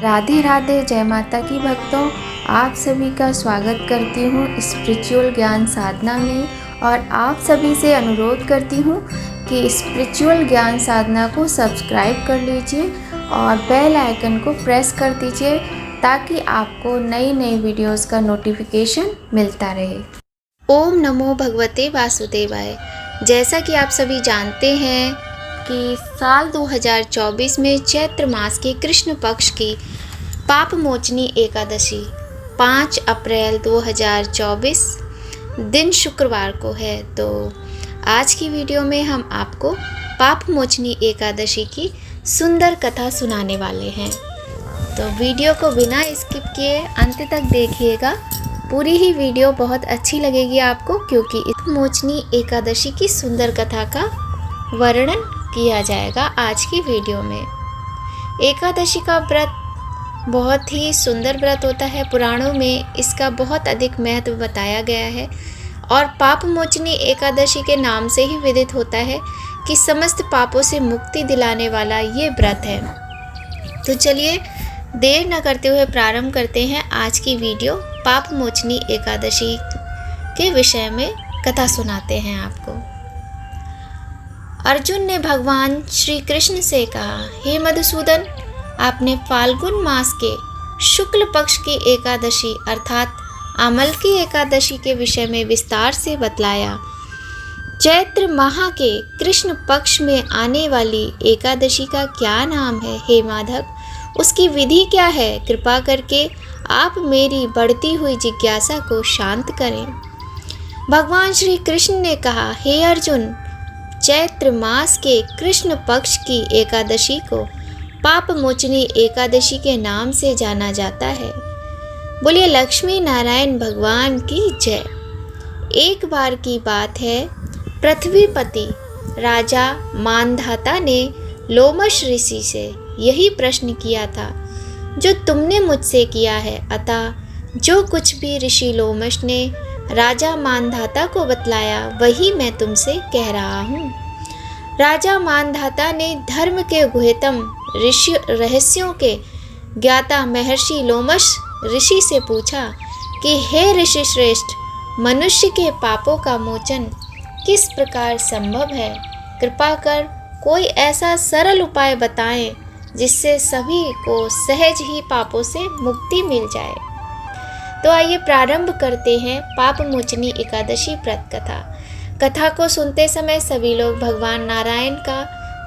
राधे राधे, जय माता की भक्तों। आप सभी का स्वागत करती हूँ स्पिरिचुअल ज्ञान साधना में, और आप सभी से अनुरोध करती हूँ कि स्पिरिचुअल ज्ञान साधना को सब्सक्राइब कर लीजिए और बेल आइकन को प्रेस कर दीजिए ताकि आपको नई नई वीडियोस का नोटिफिकेशन मिलता रहे। ओम नमो भगवते वासुदेवाय। जैसा कि आप सभी जानते हैं कि साल 2024 में चैत्र मास के कृष्ण पक्ष की पाप मोचनी एकादशी 5 अप्रैल 2024 दिन शुक्रवार को है। तो आज की वीडियो में हम आपको पाप मोचनी एकादशी की सुंदर कथा सुनाने वाले हैं। तो वीडियो को बिना स्किप किए अंत तक देखिएगा। पूरी ही वीडियो बहुत अच्छी लगेगी आपको, क्योंकि इस मोचनी एकादशी की सुंदर कथा का वर्णन किया जाएगा आज की वीडियो में। एकादशी का व्रत बहुत ही सुंदर व्रत होता है। पुराणों में इसका बहुत अधिक महत्व बताया गया है और पाप मोचनी एकादशी के नाम से ही विदित होता है कि समस्त पापों से मुक्ति दिलाने वाला ये व्रत है। तो चलिए देर न करते हुए प्रारंभ करते हैं आज की वीडियो। पाप मोचनी एकादशी के विषय में कथा सुनाते हैं आपको। अर्जुन ने भगवान श्री कृष्ण से कहा, हे मधुसूदन, आपने फाल्गुन मास के शुक्ल पक्ष की एकादशी अर्थात अमल की एकादशी के विषय में विस्तार से बतलाया। चैत्र माह के कृष्ण पक्ष में आने वाली एकादशी का क्या नाम है हे माधव, उसकी विधि क्या है? कृपा करके आप मेरी बढ़ती हुई जिज्ञासा को शांत करें। भगवान श्री कृष्ण ने कहा, हे अर्जुन, चैत्र मास के कृष्ण पक्ष की एकादशी को पाप मोचनी एकादशी के नाम से जाना जाता है। बोलिए लक्ष्मी नारायण भगवान की जय। एक बार की बात है, पृथ्वीपति राजा मानधाता ने लोमश ऋषि से यही प्रश्न किया था जो तुमने मुझसे किया है। अतः जो कुछ भी ऋषि लोमश ने राजा मानधाता को बतलाया वही मैं तुमसे कह रहा हूँ। राजा मानधाता ने धर्म के गुह्यतम ऋषि रहस्यों के ज्ञाता महर्षि लोमश ऋषि से पूछा कि हे ऋषि श्रेष्ठ, मनुष्य के पापों का मोचन किस प्रकार संभव है? कृपा कर कोई ऐसा सरल उपाय बताएं जिससे सभी को सहज ही पापों से मुक्ति मिल जाए। तो आइए प्रारंभ करते हैं पाप मोचनी एकादशी व्रत कथा। कथा को सुनते समय सभी लोग भगवान नारायण का,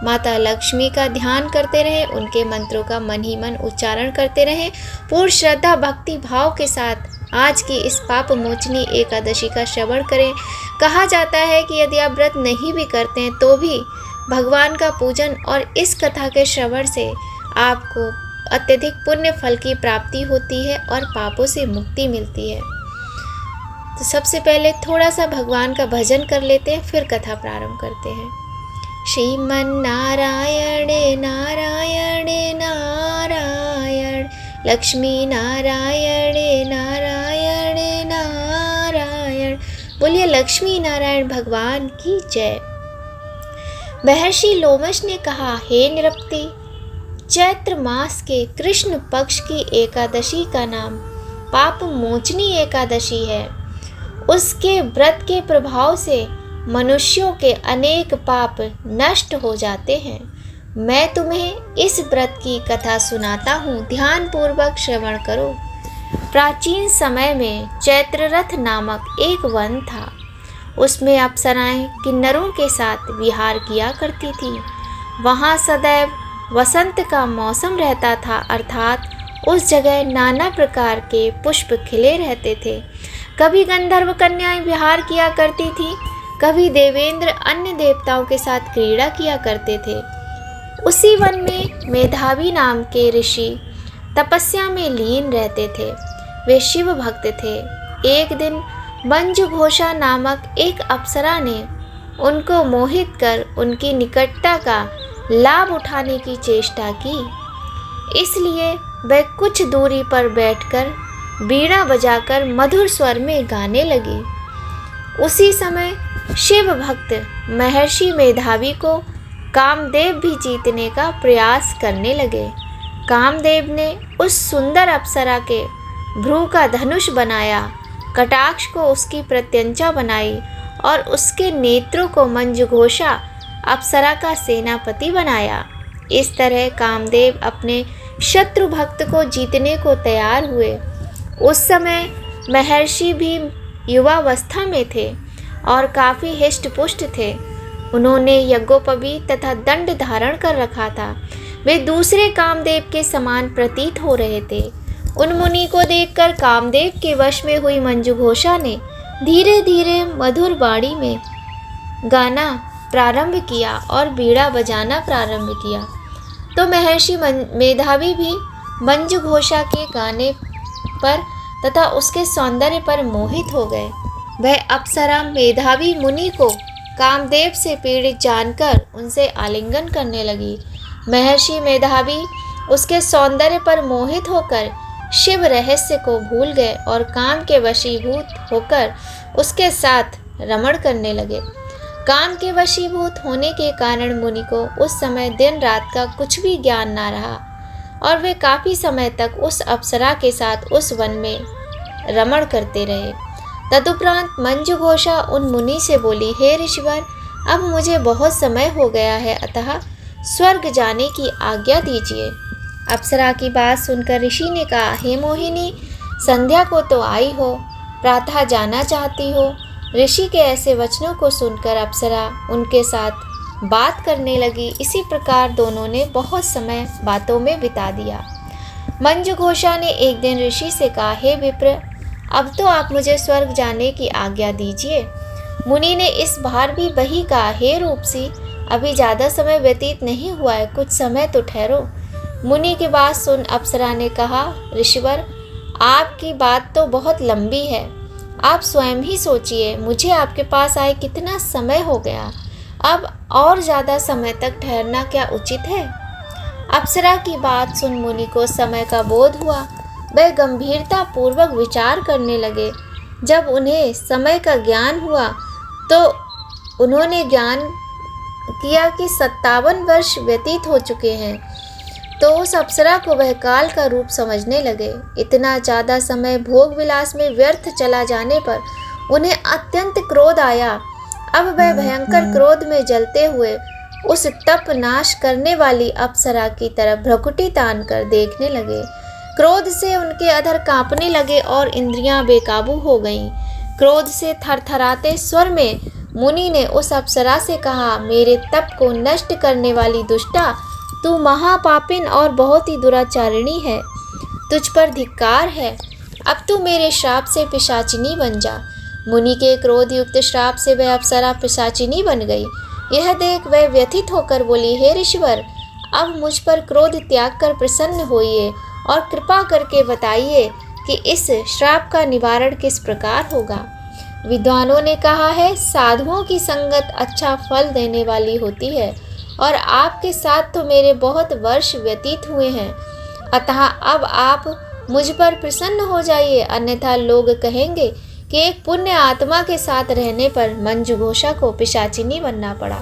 माता लक्ष्मी का ध्यान करते रहें, उनके मंत्रों का मन ही मन उच्चारण करते रहें। पूर्ण श्रद्धा भक्ति भाव के साथ आज की इस पाप मोचनी एकादशी का श्रवण करें। कहा जाता है कि यदि आप व्रत नहीं भी करते हैं तो भी भगवान का पूजन और इस कथा के श्रवण से आपको अत्यधिक पुण्य फल की प्राप्ति होती है और पापों से मुक्ति मिलती है। तो सबसे पहले थोड़ा सा भगवान का भजन कर लेते हैं, फिर कथा प्रारंभ करते हैं। श्रीमन नारायण नारायण नारायण, लक्ष्मी नारायण नारायण नारायण। बोलिए लक्ष्मी नारायण भगवान की जय। महर्षि लोमश ने कहा, हे निरप्ति, चैत्र मास के कृष्ण पक्ष की एकादशी का नाम पाप मोचनी एकादशी है। उसके व्रत के प्रभाव से मनुष्यों के अनेक पाप नष्ट हो जाते हैं। मैं तुम्हें इस व्रत की कथा सुनाता हूँ, ध्यान पूर्वक श्रवण करो। प्राचीन समय में चैत्ररथ नामक एक वन था। उसमें अप्सराएं किन्नरों के साथ विहार किया करती थी। वहाँ सदैव वसंत का मौसम रहता था, अर्थात उस जगह नाना प्रकार के पुष्प खिले रहते थे। कभी गंधर्व कन्याएं विहार किया करती थी, कभी देवेंद्र अन्य देवताओं के साथ क्रीड़ा किया करते थे। उसी वन में मेधावी नाम के ऋषि तपस्या में लीन रहते थे। वे शिव भक्त थे। एक दिन मंजू घोषा नामक एक अप्सरा ने उनको मोहित कर उनकी निकटता का लाभ उठाने की चेष्टा की। इसलिए वह कुछ दूरी पर बैठकर वीणा बजाकर मधुर स्वर में गाने लगी। उसी समय शिव भक्त महर्षि मेधावी को कामदेव भी जीतने का प्रयास करने लगे। कामदेव ने उस सुंदर अप्सरा के भ्रू का धनुष बनाया, कटाक्ष को उसकी प्रत्यंचा बनाई और उसके नेत्रों को मंजुघोषा अप्सरा का सेनापति बनाया। इस तरह कामदेव अपने शत्रु भक्त को जीतने को तैयार हुए। उस समय महर्षि भी युवावस्था में थे और काफ़ी हिष्ट-पुष्ट थे। उन्होंने यज्ञोपवीत तथा दंड धारण कर रखा था। वे दूसरे कामदेव के समान प्रतीत हो रहे थे। उन मुनि को देखकर कामदेव के वश में हुई मंजुघोषा ने धीरे धीरे मधुर वाणी में गाना प्रारंभ किया और बीड़ा बजाना प्रारंभ किया। तो महर्षि मेधावी भी मंजुघोषा के गाने पर तथा उसके सौंदर्य पर मोहित हो गए। वह अप्सरा मेधावी मुनि को कामदेव से पीड़ित जानकर उनसे आलिंगन करने लगी। महर्षि मेधावी उसके सौंदर्य पर मोहित होकर शिव रहस्य को भूल गए और काम के वशीभूत होकर उसके साथ रमण करने लगे। काम के वशीभूत होने के कारण मुनि को उस समय दिन रात का कुछ भी ज्ञान ना रहा और वे काफ़ी समय तक उस अप्सरा के साथ उस वन में रमण करते रहे। तदुपरांत मंजुघोषा उन मुनि से बोली, हे ऋषिवर, अब मुझे बहुत समय हो गया है, अतः स्वर्ग जाने की आज्ञा दीजिए। अप्सरा की बात सुनकर ऋषि ने कहा, हे मोहिनी, संध्या को तो आई हो, प्रातः जाना चाहती हो। ऋषि के ऐसे वचनों को सुनकर अप्सरा उनके साथ बात करने लगी। इसी प्रकार दोनों ने बहुत समय बातों में बिता दिया। मंजुघोषा ने एक दिन ऋषि से कहा, हे विप्र, अब तो आप मुझे स्वर्ग जाने की आज्ञा दीजिए। मुनि ने इस बार भी वही कहा, हे रूपसी, अभी ज़्यादा समय व्यतीत नहीं हुआ है, कुछ समय तो ठहरो। मुनि की बात सुन अप्सरा ने कहा, ऋषिवर, आपकी बात तो बहुत लंबी है, आप स्वयं ही सोचिए, मुझे आपके पास आए कितना समय हो गया, अब और ज़्यादा समय तक ठहरना क्या उचित है? अप्सरा की बात सुन मुनि को समय का बोध हुआ। वह गंभीरता पूर्वक विचार करने लगे। जब उन्हें समय का ज्ञान हुआ तो उन्होंने ज्ञान किया कि 57 वर्ष व्यतीत हो चुके हैं। तो उस अप्सरा को वह काल का रूप समझने लगे। इतना ज़्यादा समय भोग विलास में व्यर्थ चला जाने पर उन्हें अत्यंत क्रोध आया। अब वह भयंकर क्रोध में जलते हुए उस तप नाश करने वाली अप्सरा की तरफ भ्रुकुटी तान कर देखने लगे। क्रोध से उनके अधर कांपने लगे और इंद्रियां बेकाबू हो गईं। क्रोध से थरथराते स्वर में मुनि ने उस अप्सरा से कहा, मेरे तप को नष्ट करने वाली दुष्टा, तू महापापिन और बहुत ही दुराचारिणी है। तुझ पर धिक्कार है। अब तू मेरे श्राप से पिशाचिनी बन जा। मुनि के क्रोध युक्त श्राप से वह अप्सरा पिशाचिनी बन गई। यह देख वह व्यथित होकर बोली, हे ऋषिवर, अब मुझ पर क्रोध त्याग कर प्रसन्न होइए और कृपा करके बताइए कि इस श्राप का निवारण किस प्रकार होगा। विद्वानों ने कहा है, साधुओं की संगत अच्छा फल देने वाली होती है और आपके साथ तो मेरे बहुत वर्ष व्यतीत हुए हैं, अतः अब आप मुझ पर प्रसन्न हो जाइए, अन्यथा लोग कहेंगे कि एक पुण्य आत्मा के साथ रहने पर मंजुघोषा को पिशाचिनी बनना पड़ा।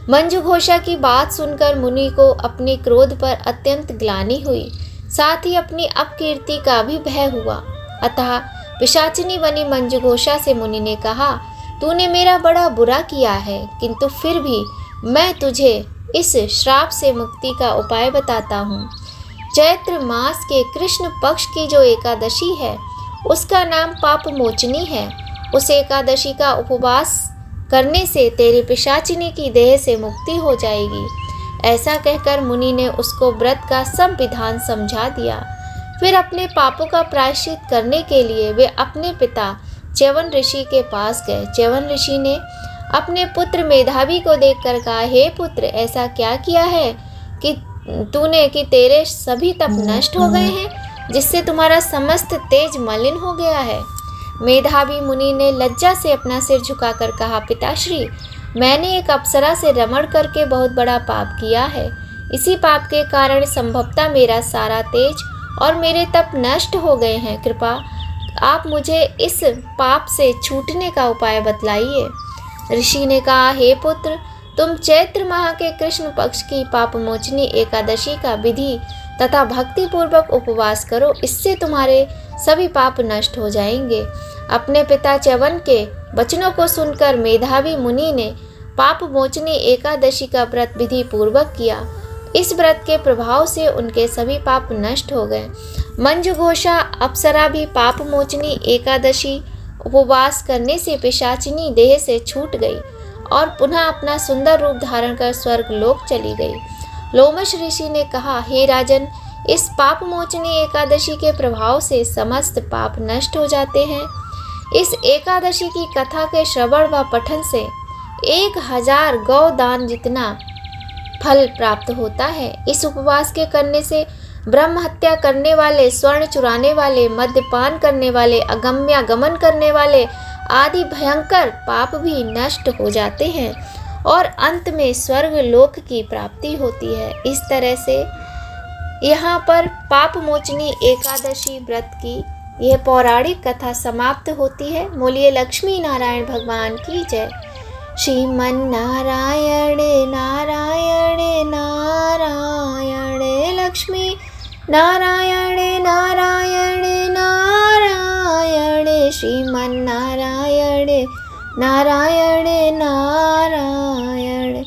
मंजुघोषा की बात सुनकर मुनि को अपने क्रोध पर अत्यंत ग्लानि हुई, साथ ही अपनी अपकीर्ति का भी भय हुआ। अतः पिशाचिनी बनी मंजुघोषा से मुनि ने कहा, तूने मेरा बड़ा बुरा किया है, किंतु फिर भी मैं तुझे इस श्राप से मुक्ति का उपाय बताता हूँ। चैत्र मास के कृष्ण पक्ष की जो एकादशी है उसका नाम पाप मोचनी है। उस एकादशी का उपवास करने से तेरी पिशाचिनी की देह से मुक्ति हो जाएगी। ऐसा कहकर मुनि ने उसको व्रत का सब विधान समझा दिया। फिर अपने पापों का प्रायश्चित करने के लिए वे अपने पिता च्यवन ऋषि के पास गए। च्यवन ऋषि ने अपने पुत्र मेधावी को देखकर कहा, हे पुत्र, ऐसा क्या किया है कि तूने कि तेरे सभी तप नष्ट हो गए हैं, जिससे तुम्हारा समस्त तेज मलिन हो गया है। मेधावी मुनि ने लज्जा से अपना सिर झुकाकर कहा, पिताश्री, मैंने एक अप्सरा से रमण करके बहुत बड़ा पाप किया है। इसी पाप के कारण संभवतः मेरा सारा तेज और मेरे तप नष्ट हो गए हैं। कृपा आप मुझे इस पाप से छूटने का उपाय बतलाइए। ऋषि ने कहा, हे पुत्र, तुम चैत्र माह के कृष्ण पक्ष की पाप मोचनी एकादशी का विधि तथा भक्ति पूर्वक उपवास करो, इससे तुम्हारे सभी पाप नष्ट हो जाएंगे। अपने पिता च्यवन के वचनों को सुनकर मेधावी मुनि ने पाप मोचनी एकादशी का व्रत विधि पूर्वक किया। इस व्रत के प्रभाव से उनके सभी पाप नष्ट हो गए। मंजुघोषा अप्सरा भी पाप मोचनी एकादशी उपवास करने से पिशाचिनी देह से छूट गई और पुनः अपना सुंदर रूप धारण कर स्वर्ग लोक चली गई। लोमश ऋषि ने कहा, हे राजन, इस पाप मोचनी एकादशी के प्रभाव से समस्त पाप नष्ट हो जाते हैं। इस एकादशी की कथा के श्रवण व पठन से 1000 गौदान जितना फल प्राप्त होता है। इस उपवास के करने से ब्रह्म हत्या करने वाले, स्वर्ण चुराने वाले, मद्यपान करने वाले, अगम्यागमन करने वाले आदि भयंकर पाप भी नष्ट हो जाते हैं और अंत में स्वर्ग लोक की प्राप्ति होती है। इस तरह से यहाँ पर पाप मोचनी एकादशी व्रत की यह पौराणिक कथा समाप्त होती है। बोलिए लक्ष्मी नारायण भगवान की जय। श्रीमन नारायण नारायण नारायण, लक्ष्मी नारायण नारायण नारायण, श्रीमन नारायण नारायण नारायण।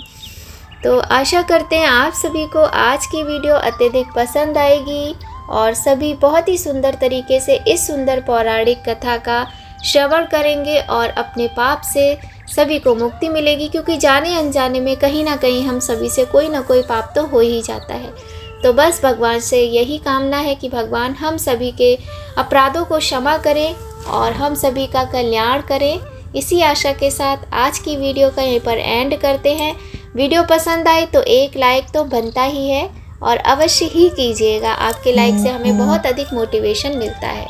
तो आशा करते हैं आप सभी को आज की वीडियो अत्यधिक पसंद आएगी और सभी बहुत ही सुंदर तरीके से इस सुंदर पौराणिक कथा का श्रवण करेंगे और अपने पाप से सभी को मुक्ति मिलेगी, क्योंकि जाने अनजाने में कहीं ना कहीं हम सभी से कोई ना कोई पाप तो हो ही जाता है। तो बस भगवान से यही कामना है कि भगवान हम सभी के अपराधों को क्षमा करें और हम सभी का कल्याण करें। इसी आशा के साथ आज की वीडियो का यहीं पर एंड करते हैं। वीडियो पसंद आए तो एक लाइक तो बनता ही है और अवश्य ही कीजिएगा। आपके लाइक से हमें बहुत अधिक मोटिवेशन मिलता है।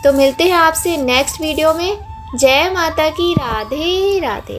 तो मिलते हैं आपसे नेक्स्ट वीडियो में। जय माता की, राधे राधे।